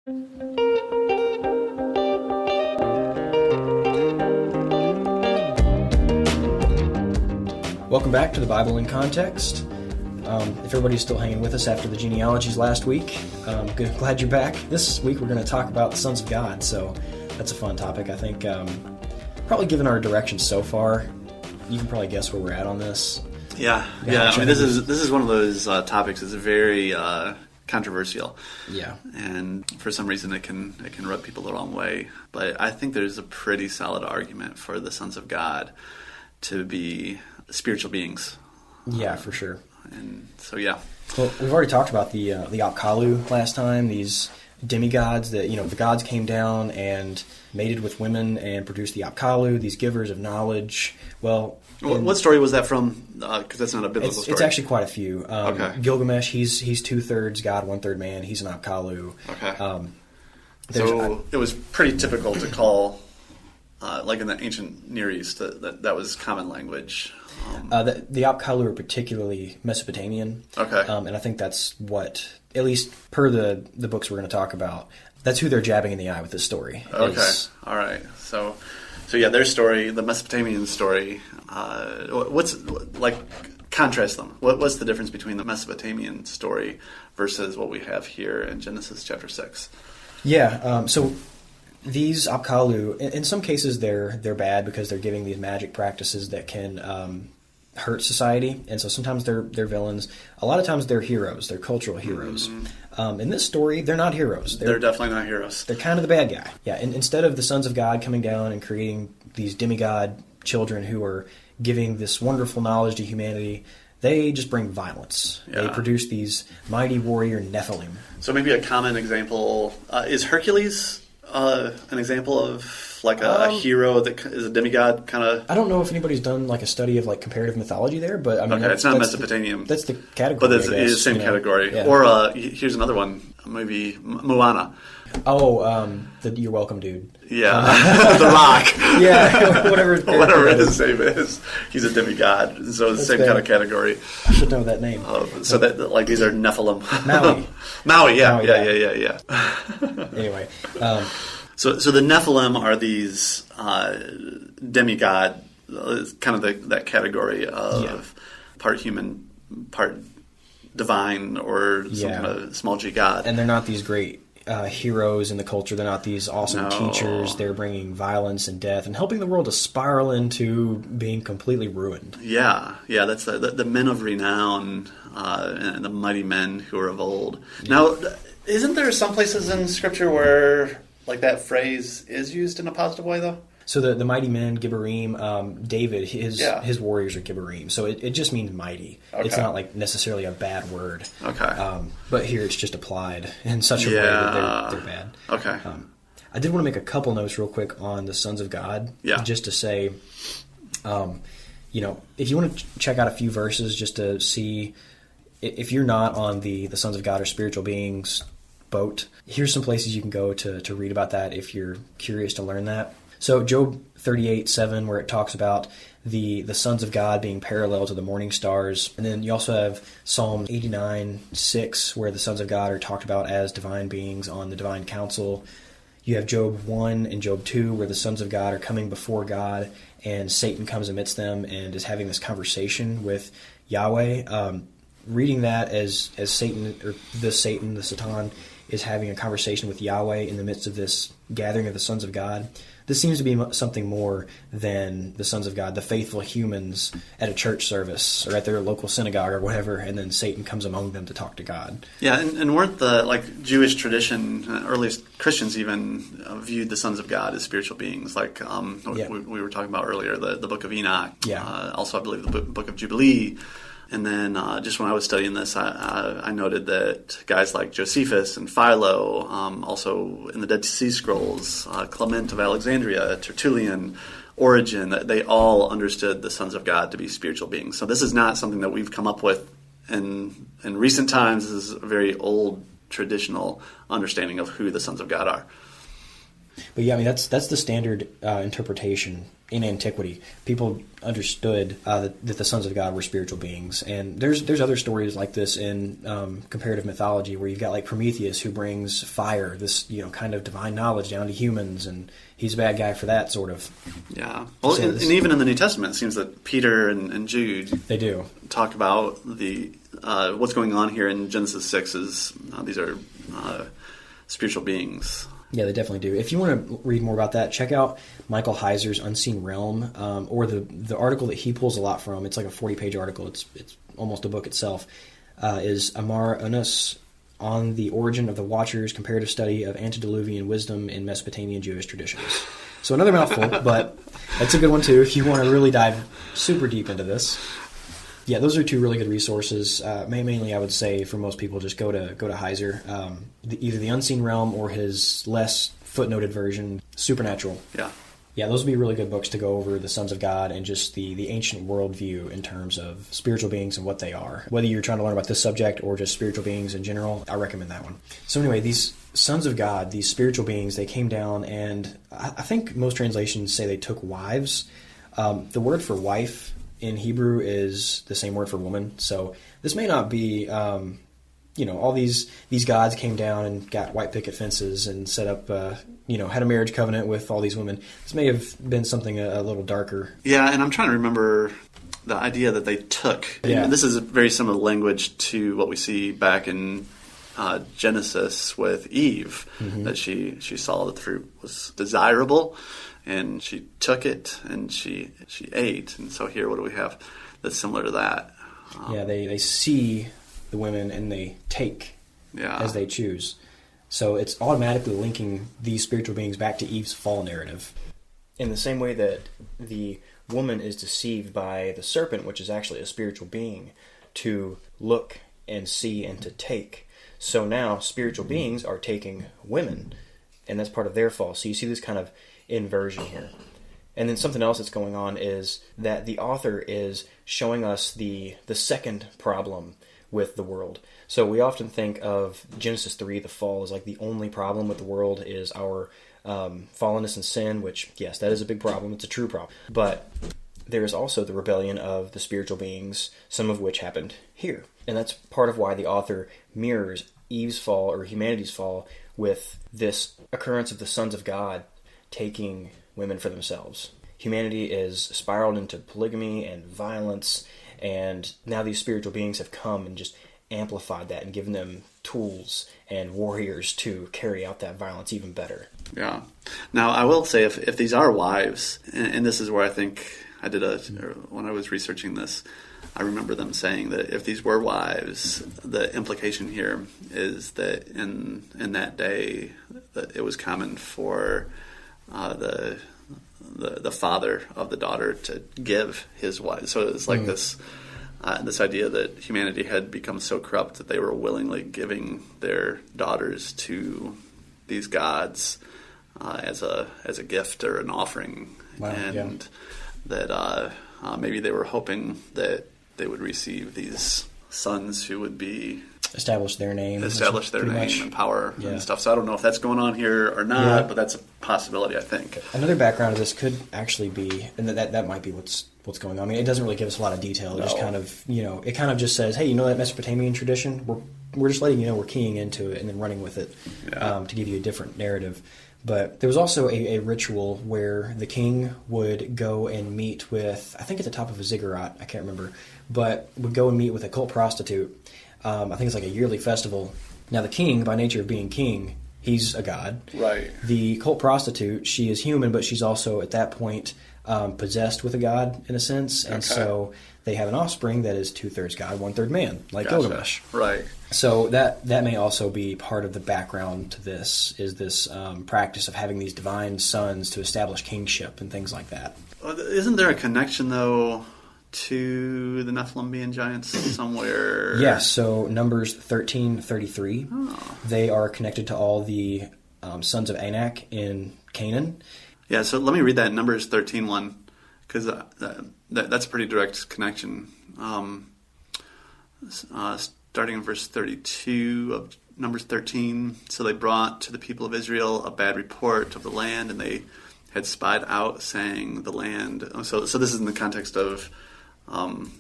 Welcome back to the Bible in Context. If everybody's still hanging with us after the genealogies last week, glad you're back. This week we're going to talk about the sons of God, so that's a fun topic. I think probably given our direction so far, you can probably guess where we're at on this. Yeah. I mean, this is one of those topics that's very controversial. Yeah. And for some reason it can rub people the wrong way. But I think there's a pretty solid argument for the sons of God to be spiritual beings. Yeah, for sure. And so, yeah. Well, we've already talked about the Apkallu last time, these demigods that, the gods came down and mated with women and produced the Apkallu, these givers of knowledge. Well, what story was that from? Because that's not a biblical story. It's actually quite a few. Okay. Gilgamesh, he's 2/3 God, 1/3 man. He's an Apkallu. Okay. So it was pretty typical to call, like in the ancient Near East, that was common language. The Apkallu are particularly Mesopotamian. Okay. And I think that's what, at least per the books we're going to talk about, that's who they're jabbing in the eye with this story. Okay. All right. So yeah, their story, the Mesopotamian story, contrast them. What's the difference between the Mesopotamian story versus what we have here in Genesis chapter 6? Yeah. So these Apkallu, in some cases, they're bad because they're giving these magic practices that can hurt society, and so sometimes they're villains. A lot of times they're heroes. They're cultural heroes. Mm-hmm. In this story, they're not heroes. They're definitely not heroes. They're kind of the bad guy. Yeah. And instead of the sons of God coming down and creating these demigod children who are giving this wonderful knowledge to humanity, they just bring violence. Yeah. They produce these mighty warrior Nephilim. So maybe a common example is Hercules. An example of like a hero that is a demigod kind of. I don't know if anybody's done like a study of like comparative mythology there, but I mean, okay, it's not Mesopotamian. That's the category. But it's the same category. Yeah. Or here's another one, maybe Moana. Oh, the You're Welcome dude. Yeah, The Rock. Yeah, whatever his name is. He's a demigod, so it's the same kind of category. I should know that name. So that like these are Nephilim. Maui. Yeah. Anyway. So the Nephilim are these demigod, kind of that category of part human, part divine, or some kind of small g god. And they're not these great heroes in the culture. They're not these awesome teachers. They're bringing violence and death and helping the world to spiral into being completely ruined. Yeah. That's the men of renown and the mighty men who are of old. Yeah. Now, isn't there some places in Scripture where like that phrase is used in a positive way, though? So the mighty men, Gibborim, David, his warriors are Gibborim. So it just means mighty. Okay. It's not like necessarily a bad word. Okay. But here it's just applied in such a way that they're bad. Okay. I did want to make a couple notes real quick on the sons of God. Yeah. Just to say, if you want to check out a few verses just to see if you're not on the sons of God or spiritual beings boat, here's some places you can go to read about that if you're curious to learn that. So Job 38:7, where it talks about the sons of God being parallel to the morning stars. And then you also have Psalm 89:6, where the sons of God are talked about as divine beings on the divine council. You have Job 1 and Job 2, where the sons of God are coming before God, and Satan comes amidst them and is having this conversation with Yahweh. Reading that as Satan, or the Satan, is having a conversation with Yahweh in the midst of this gathering of the sons of God. This seems to be something more than the sons of God, the faithful humans at a church service or at their local synagogue or whatever, and then Satan comes among them to talk to God. Yeah, and weren't the Jewish tradition, earliest Christians even viewed the sons of God as spiritual beings, like we were talking about earlier, the Book of Enoch. Yeah. Also, I believe the Book of Jubilee. And then just when I was studying this, I noted that guys like Josephus and Philo, also in the Dead Sea Scrolls, Clement of Alexandria, Tertullian, Origen, that they all understood the sons of God to be spiritual beings. So this is not something that we've come up with in recent times. This is a very old traditional understanding of who the sons of God are. But yeah, I mean that's the standard interpretation in antiquity. People understood that the sons of God were spiritual beings, and there's other stories like this in comparative mythology where you've got like Prometheus who brings fire, this kind of divine knowledge down to humans, and he's a bad guy for that sort of. Yeah. Well, and even in the New Testament, it seems that Peter and Jude they do talk about the what's going on here in Genesis 6 is these are spiritual beings. Yeah, they definitely do. If you want to read more about that, check out Michael Heiser's Unseen Realm, or the article that he pulls a lot from. It's like a 40-page article. It's almost a book itself. Is Amar Unus on the Origin of the Watchers, Comparative Study of Antediluvian Wisdom in Mesopotamian Jewish Traditions. So another mouthful, but that's a good one too if you want to really dive super deep into this. Yeah, those are two really good resources. Mainly, I would say for most people, just go to Heiser, either the Unseen Realm or his less footnoted version, Supernatural. Yeah, those would be really good books to go over the sons of God and just the ancient worldview in terms of spiritual beings and what they are. Whether you're trying to learn about this subject or just spiritual beings in general, I recommend that one. So anyway, these sons of God, these spiritual beings, they came down, and I think most translations say they took wives. The word for wife in Hebrew is the same word for woman, so this may not be, all these gods came down and got white picket fences and set up, had a marriage covenant with all these women. This may have been something a little darker. Yeah, and I'm trying to remember the idea that they took. Yeah. This is a very similar language to what we see back in Genesis with Eve, that she saw that the fruit was desirable, and she took it and she ate. And so here, what do we have that's similar to that? They see the women and they take as they choose. So it's automatically linking these spiritual beings back to Eve's fall narrative. In the same way that the woman is deceived by the serpent, which is actually a spiritual being, to look and see and to take. So now spiritual beings are taking women, and that's part of their fall. So you see this kind of inversion here. And then something else that's going on is that the author is showing us the second problem with the world. So we often think of Genesis 3, the fall, as like the only problem with the world is our fallenness and sin, which, yes, that is a big problem. It's a true problem. But there is also the rebellion of the spiritual beings, some of which happened here. And that's part of why the author mirrors Eve's fall, or humanity's fall, with this occurrence of the sons of God taking women for themselves. Humanity is spiraled into polygamy and violence, and now these spiritual beings have come and just amplified that and given them tools and warriors to carry out that violence even better. Yeah. Now, I will say, if these are wives, and this is where I think I did when I was researching this, I remember them saying that if these were wives, the implication here is that in that day, that it was common for the father of the daughter to give his wife. So it's like this idea that humanity had become so corrupt that they were willingly giving their daughters to these gods as a gift or an offering. Wow, and that maybe they were hoping that they would receive these sons who would be establish their name and power and stuff. So I don't know if that's going on here or not, but that's a possibility, I think. Another background of this could actually be, and that might be what's going on. I mean, it doesn't really give us a lot of detail. It just kind of, it kind of just says, hey, that Mesopotamian tradition? We're just letting you know we're keying into it and then running with it to give you a different narrative. But there was also a ritual where the king would go and meet with, I think at the top of a ziggurat, I can't remember, but would go and meet with a cult prostitute. I think it's like a yearly festival. Now the king, by nature of being king, he's a god. Right. The cult prostitute, she is human, but she's also at that point possessed with a god in a sense. And so they have an offspring that is 2/3 god, 1/3 man, like Gilgamesh. Right. So that may also be part of the background to this, is this practice of having these divine sons to establish kingship and things like that. Isn't there a connection, though, to the Nephilim being giants somewhere? Yes, so Numbers 13:33. They are connected to all the sons of Anak in Canaan. Yeah, so let me read that in Numbers 13:1, because that's a pretty direct connection. Starting in verse 32 of Numbers 13. So they brought to the people of Israel a bad report of the land, and they had spied out, saying the land. So this is in the context of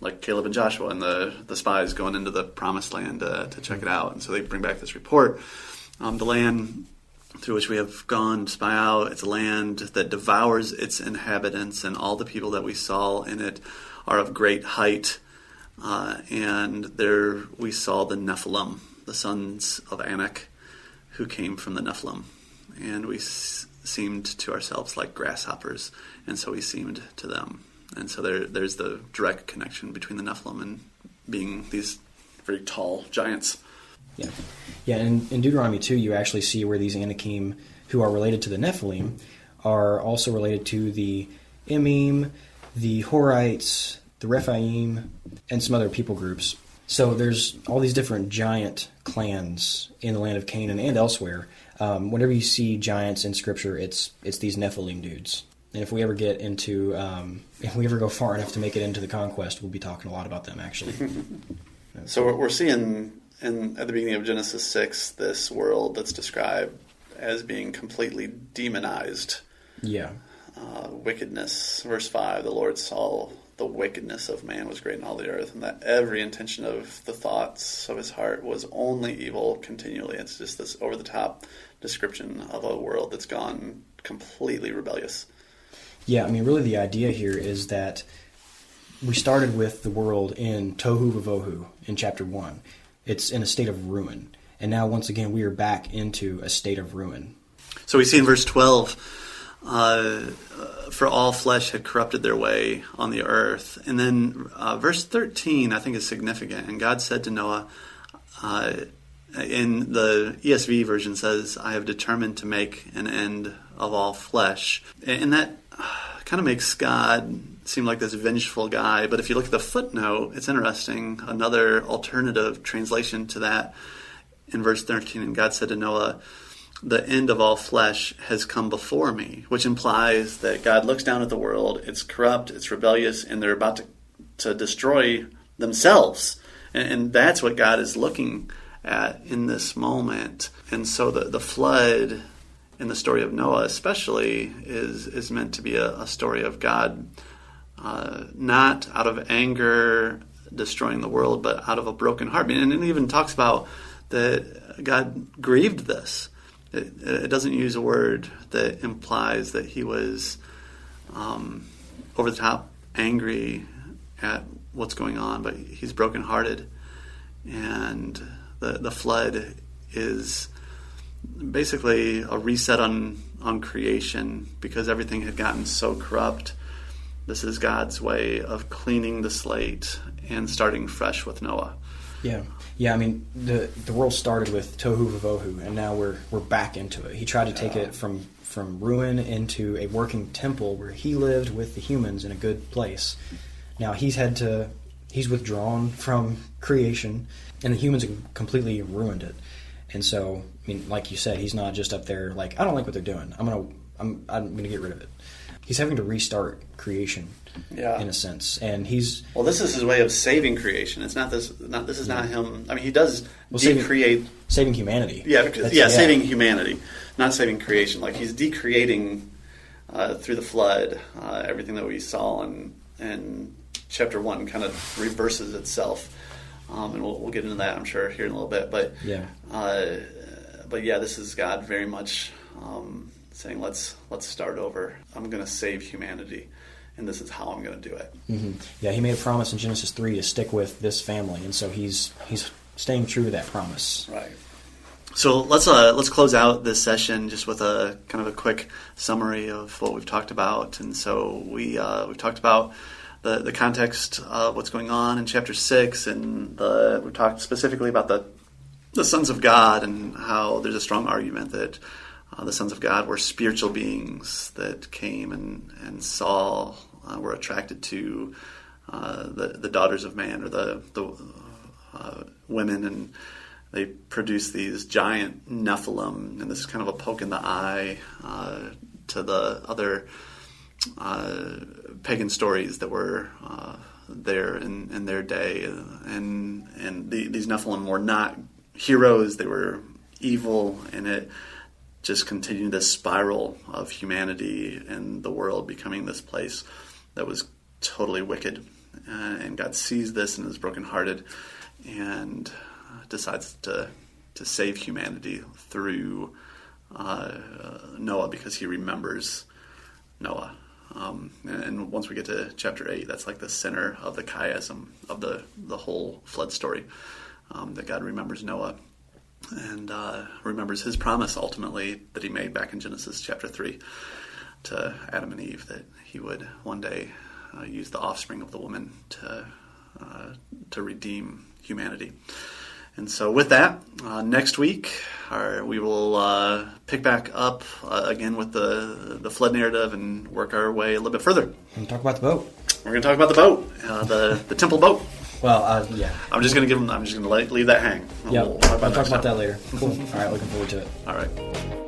like Caleb and Joshua and the spies going into the promised land to check it out. And so they bring back this report. The land through which we have gone to spy out, it's a land that devours its inhabitants, and all the people that we saw in it are of great height. And there we saw the Nephilim, the sons of Anak, who came from the Nephilim. And we seemed to ourselves like grasshoppers, and so we seemed to them. And so there's the direct connection between the Nephilim and being these very tall giants. Yeah. Yeah, and in Deuteronomy 2, you actually see where these Anakim, who are related to the Nephilim, are also related to the Emim, the Horites, the Rephaim, and some other people groups. So there's all these different giant clans in the land of Canaan and elsewhere. Whenever you see giants in Scripture, it's these Nephilim dudes. And if we ever get into, if we ever go far enough to make it into the conquest, we'll be talking a lot about them, actually. So we're seeing at the beginning of Genesis 6 this world that's described as being completely demonized. Yeah. Wickedness. Verse 5, the Lord saw the wickedness of man was great in all the earth, and that every intention of the thoughts of his heart was only evil continually. It's just this over-the-top description of a world that's gone completely rebellious. Yeah, I mean, really the idea here is that we started with the world in Tohu Vavohu in chapter 1. It's in a state of ruin. And now, once again, we are back into a state of ruin. So we see in verse 12, for all flesh had corrupted their way on the earth. And then verse 13, I think, is significant. And God said to Noah, in the ESV version says, I have determined to make an end of all flesh. And that kind of makes God seem like this vengeful guy. But if you look at the footnote, it's interesting. Another alternative translation to that in verse 13, and God said to Noah, the end of all flesh has come before me, which implies that God looks down at the world, it's corrupt, it's rebellious, and they're about to destroy themselves. And that's what God is looking at in this moment. And so the flood in the story of Noah especially is meant to be a story of God not out of anger destroying the world, but out of a broken heart. And it even talks about that God grieved this. It doesn't use a word that implies that he was over the top angry at what's going on, but he's brokenhearted. And the flood is basically a reset on creation because everything had gotten so corrupt. This is God's way of cleaning the slate and starting fresh with Noah. Yeah. I mean, the world started with Tohu Vavohu, and now we're back into it. He tried to take it from ruin into a working temple where he lived with the humans in a good place. Now he's withdrawn from creation, and the humans have completely ruined it. And so, I mean, like you said, he's not just up there like, I don't like what they're doing. I'm gonna get rid of it. He's having to restart creation, in a sense, and this is his way of saving creation. It's not this. This is not him. I mean, he does decreate saving humanity. Saving humanity, not saving creation. Like he's decreating through the flood. Everything that we saw in chapter 1 kind of reverses itself, and we'll get into that, I'm sure, here in a little bit. But this is God very much saying, let's start over. I'm going to save humanity, and this is how I'm going to do it. Mm-hmm. Yeah, he made a promise in Genesis 3 to stick with this family, and so he's staying true to that promise. Right. So let's close out this session just with a kind of a quick summary of what we've talked about. And so we've talked about the context of what's going on in chapter 6, and we've talked specifically about the sons of God and how there's a strong argument that the sons of God were spiritual beings that came and saw, were attracted to the daughters of man, or the women, and they produced these giant Nephilim. And this is kind of a poke in the eye to the other pagan stories that were there in their day. And these Nephilim were not heroes, they were evil, and it just continued this spiral of humanity and the world becoming this place that was totally wicked. And God sees this and is brokenhearted and decides to save humanity through Noah, because he remembers Noah. And once we get to chapter 8, that's like the center of the chiasm of the whole flood story, that God remembers Noah and remembers his promise ultimately that he made back in Genesis chapter 3 to Adam and Eve, that he would one day use the offspring of the woman to redeem humanity. And so with that, next week we will pick back up again with the flood narrative and work our way a little bit further. And talk about the boat. We're going to talk about the boat, the temple boat. Well, yeah. I'm just going to leave that hang. Yeah, we'll talk about that later. Cool. All right, looking forward to it. All right.